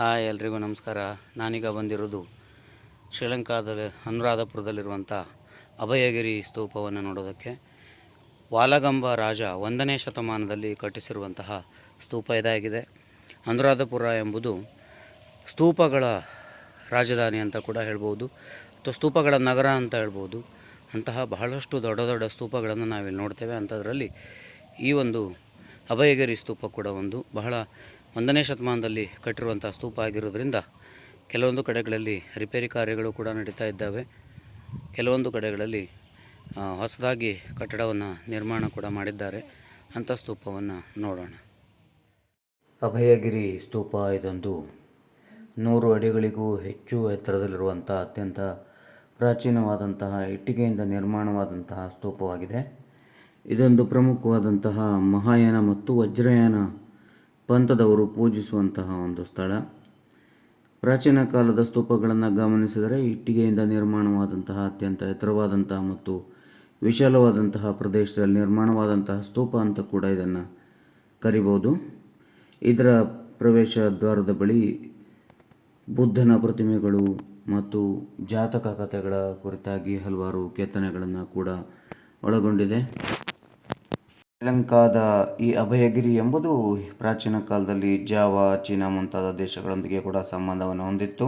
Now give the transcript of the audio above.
Hi ಎಲ್ರಿಗೂ ನಮಸ್ಕಾರ. ನಾನೀಗ ಬಂದಿರೋದು ಶ್ರೀಲಂಕಾದಲ್ಲಿ ಅನುರಾಧಪುರದಲ್ಲಿರುವಂಥ ಅಭಯಗಿರಿ ಸ್ತೂಪವನ್ನು ನೋಡೋದಕ್ಕೆ. ವಾಲಗಂಬ ರಾಜ 1ನೇ ಶತಮಾನದಲ್ಲಿ ಕಟ್ಟಿಸಿರುವಂತಹ ಸ್ತೂಪ ಇದಾಗಿದೆ. ಅನುರಾಧಪುರ ಎಂಬುದು ಸ್ತೂಪಗಳ ರಾಜಧಾನಿ ಅಂತ ಕೂಡ ಹೇಳ್ಬೋದು, ಅಥವಾ ಸ್ತೂಪಗಳ ನಗರ ಅಂತ ಹೇಳ್ಬೋದು. ಅಂತಹ ಬಹಳಷ್ಟು ದೊಡ್ಡ ದೊಡ್ಡ ಸ್ತೂಪಗಳನ್ನು ನಾವಿಲ್ಲಿ ನೋಡ್ತೇವೆ. ಅಂಥದ್ರಲ್ಲಿ ಈ ಒಂದು ಅಭಯಗಿರಿ ಸ್ತೂಪ ಕೂಡ ಒಂದು ಬಹಳ 1ನೇ ಶತಮಾನದಲ್ಲಿ ಕಟ್ಟಿರುವಂಥ ಸ್ತೂಪ ಆಗಿರೋದ್ರಿಂದ ಕೆಲವೊಂದು ಕಡೆಗಳಲ್ಲಿ ರಿಪೇರಿ ಕಾರ್ಯಗಳು ಕೂಡ ನಡೀತಾ ಇದ್ದಾವೆ. ಕೆಲವೊಂದು ಕಡೆಗಳಲ್ಲಿ ಹೊಸದಾಗಿ ಕಟ್ಟಡವನ್ನು ನಿರ್ಮಾಣ ಕೂಡ ಮಾಡಿದ್ದಾರೆ. ಅಂಥ ಸ್ತೂಪವನ್ನು ನೋಡೋಣ. ಅಭಯಗಿರಿ ಸ್ತೂಪ ಇದೊಂದು 100 ಅಡಿಗಳಿಗೂ ಹೆಚ್ಚು ಎತ್ತರದಲ್ಲಿರುವಂಥ ಅತ್ಯಂತ ಪ್ರಾಚೀನವಾದಂತಹ ಇಟ್ಟಿಗೆಯಿಂದ ನಿರ್ಮಾಣವಾದಂತಹ ಸ್ತೂಪವಾಗಿದೆ. ಇದೊಂದು ಪ್ರಮುಖವಾದಂತಹ ಮಹಾಯಾನ ಮತ್ತು ವಜ್ರಯಾನ ಪಂಥದವರು ಪೂಜಿಸುವಂತಹ ಒಂದು ಸ್ಥಳ. ಪ್ರಾಚೀನ ಕಾಲದ ಸ್ತೂಪಗಳನ್ನು ಗಮನಿಸಿದರೆ ಇಟ್ಟಿಗೆಯಿಂದ ನಿರ್ಮಾಣವಾದಂತಹ ಅತ್ಯಂತ ಎತ್ತರವಾದಂತಹ ಮತ್ತು ವಿಶಾಲವಾದಂತಹ ಪ್ರದೇಶದಲ್ಲಿ ನಿರ್ಮಾಣವಾದಂತಹ ಸ್ತೂಪ ಅಂತ ಕೂಡ ಇದನ್ನು ಕರಿಬೋದು. ಇದರ ಪ್ರವೇಶ ದ್ವಾರದ ಬಳಿ ಬುದ್ಧನ ಪ್ರತಿಮೆಗಳು ಮತ್ತು ಜಾತಕ ಕಥೆಗಳ ಕುರಿತಾಗಿ ಹಲವಾರು ಕೆತ್ತನೆಗಳನ್ನು ಕೂಡ ಒಳಗೊಂಡಿದೆ. ಶ್ರೀಲಂಕಾದ ಈ ಅಭಯಗಿರಿ ಎಂಬುದು ಪ್ರಾಚೀನ ಕಾಲದಲ್ಲಿ ಜಾವಾ, ಚೀನಾ ಮುಂತಾದ ದೇಶಗಳೊಂದಿಗೆ ಕೂಡ ಸಂಬಂಧವನ್ನು ಹೊಂದಿತ್ತು.